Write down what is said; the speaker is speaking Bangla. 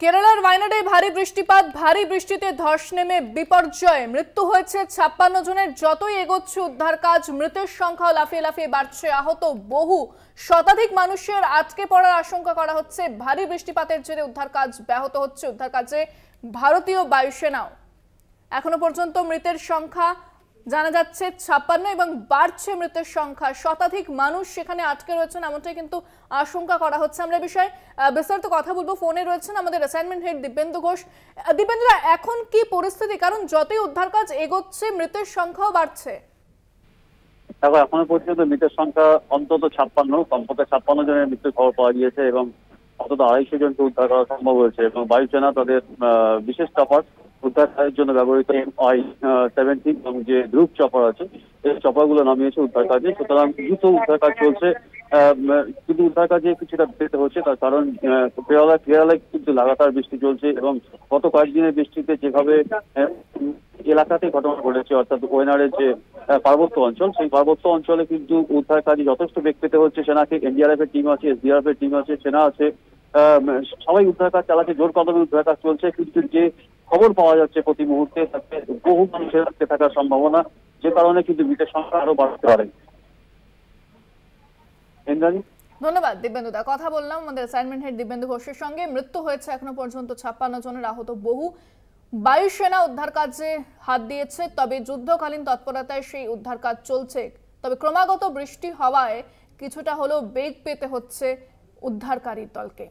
কেরালার ওয়ায়নাডে ভারী বৃষ্টিপাত, ভারী বৃষ্টিতে ধস নেমে বিপর্যয়, মৃত্যু হয়েছে 56 জনের। যতই এগোচ্ছে উদ্ধার কাজ, মৃতের সংখ্যাও লাফিয়ে লাফিয়ে বাড়ছে। আহত বহু শতাধিক মানুষের আটকে পড়ার আশঙ্কা করা হচ্ছে। ভারী বৃষ্টিপাতের জেরে উদ্ধার কাজ ব্যাহত হচ্ছে। উদ্ধার কাজে ভারতীয় বায়ুসেনাও। এখনো পর্যন্ত মৃতের সংখ্যা জানা যাচ্ছে 56 এবং বাড়ছে মৃতের সংখ্যা। শতাধিক মানুষ সেখানে আটকে রয়েছেন, এমনটাই কিন্তু আশঙ্কা করা হচ্ছে। আমরা এই বিষয়ে বিস্তারিত কথা বলবো। ফোনে রয়েছেন আমাদের অ্যাসাইনমেন্ট হেড দিব্যেন্দু ঘোষ। দিব্যেন্দুরা, এখন কি পরিস্থিতি? কারণ যতই উদ্ধার কাজ এগোচ্ছে মৃতের সংখ্যাও বাড়ছে। দেখো, এখনো পর্যন্ত মৃতের সংখ্যা অন্তত 56, কমপক্ষে 56 জনের মৃত্যুর খবর পাওয়া গিয়েছে এবং অন্তত 250 জনকে উদ্ধার করা সম্ভব হয়েছে। এবং বায়ুসেনা তাদের বিশেষ চপার উদ্ধার কাজের জন্য ব্যবহৃত MI-17 এবং যে ধ্রুব চপার আছে, এই চপারগুলো নামিয়েছে উদ্ধার কাজে। সুতরাং দ্রুত উদ্ধার কাজ চলছে। কিন্তু উদ্ধার কাজে কিছুটা পেতে হচ্ছে, তার কারণ কেরালায় কিন্তু লাগাতার বৃষ্টি চলছে এবং গত কয়েকদিনের বৃষ্টিতে যেভাবে এলাকাতে ঘটনা ঘটেছে, অর্থাৎ ওয়েনারের যে পার্বত্য অঞ্চল, সেই পার্বত্য অঞ্চলে কিন্তু উদ্ধার কাজে যথেষ্ট বেগ পেতে হচ্ছে। সেনাকে NDRF এর টিম আছে, SDRF এর টিম আছে, সেনা আছে, সবাই উদ্ধার কাজ চালাচ্ছে। জোর কদমে উদ্ধার কাজ চলছে। কিন্তু যে খবর পাওয়া যাচ্ছে প্রতি মুহূর্তে, তাতে বহু মানুষের আটকে থাকার সম্ভাবনা, যে কারণে কিন্তু মৃতের সংখ্যা আরো বাড়তে পারে। ধন্যবাদ দিব্যেন্দুদা। কথা বললাম আমাদের অ্যাসাইনমেন্ট হেড দিব্যেন্দু ঘোষের সঙ্গে। মৃত্যু হয়েছে এখনো পর্যন্ত 56 জনের, আহত বহু। বায়ুসেনা উদ্ধার কাজে হাত দিয়েছে, তবে যুদ্ধকালীন তৎপরতায় সেই উদ্ধার কাজ চলছে। তবে ক্রমাগত বৃষ্টি হওয়ায় কিছুটা হলেও বেগ পেতে হচ্ছে উদ্ধারকারী দলকে।